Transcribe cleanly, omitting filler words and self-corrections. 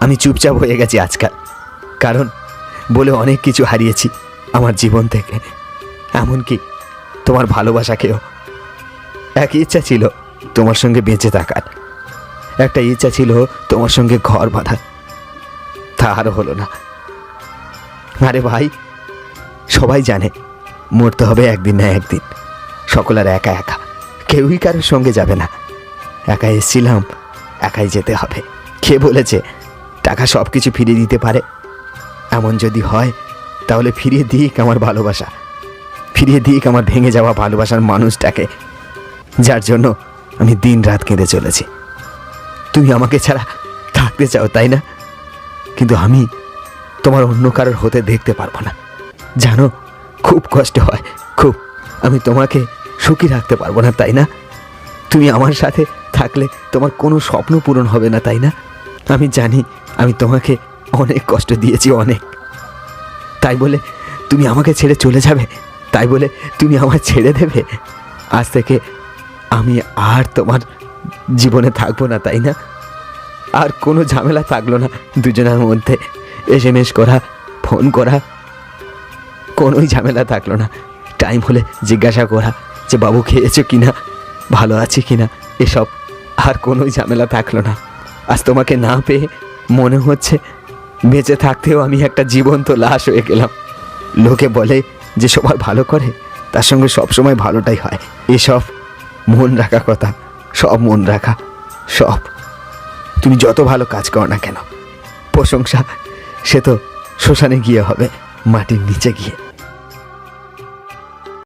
আমি চুপচাপ হয়ে গেছি আজকাল, কারণ বলে অনেক কিছু হারিয়েছি আমার জীবন থেকে, এমনকি তোমার ভালোবাসাকেও। একই ইচ্ছা ছিল তোমার সঙ্গে বেঁচে থাকার, একটা ইচ্ছা ছিল তোমার সঙ্গে ঘর বাঁধার, তা আরও হলো না। আরে ভাই, সবাই জানে মরতে হবে একদিন না একদিন, সকলের একা একা, কেউই কারোর সঙ্গে যাবে না। একাই এসেছিলাম, একাই যেতে হবে। কে বলেছে টাকা সব কিছু ফিরিয়ে দিতে পারে? এমন যদি হয় তাহলে ফিরিয়ে দিক আমার ভালোবাসা, ফিরিয়ে দিক আমার ভেঙে যাওয়া ভালোবাসার মানুষটাকে, যার জন্য আমি দিন রাত কেঁদে চলেছি। তুমি আমাকে ছাড়া থাকতে চাও, তাই না? কিন্তু আমি তোমার অন্য কারোর হতে দেখতে পারবো না, জানো, খুব কষ্ট হয়, খুব। আমি তোমাকে সুখী রাখতে পারবো না, তাই না? তুমি আমার সাথে থাকলে তোমার কোনো স্বপ্ন পূরণ হবে না, তাই না? আমি জানি আমি তোমাকে অনেক কষ্ট দিয়েছি, অনেক। তাই বলে তুমি আমাকে ছেড়ে চলে যাবে? তাই বলে তুমি আমায় ছেড়ে দেবে? আজ থেকে আমি আর তোমার জীবনে থাকবো না, তাই না? আর কোনো ঝামেলা থাকলো না দুজনের মধ্যে, SMS করা, ফোন করা, কোনোই ঝামেলা থাকলো না। টাইম হলে জিজ্ঞাসা করা যে বাবু খেয়েছো কিনা, ভালো আছে কিনা, এসব আর কোনোই ঝামেলা থাকলো না। আজ তোমাকে না পেয়ে মনে হচ্ছে বেঁচে থাকতেও আমি একটা জীবন্ত লাশ হয়ে গেলাম। লোকে বলে যে সবার ভালো করে, তার সঙ্গে সবসময় ভালোটাই হয়। এসব মন রাখা কথা, সব মন রাখা, সব। তুমি যত ভালো কাজ করো না কেন, প্রশংসা সে তো শ্মশানে গিয়ে হবে, মাটির নিচে গিয়ে।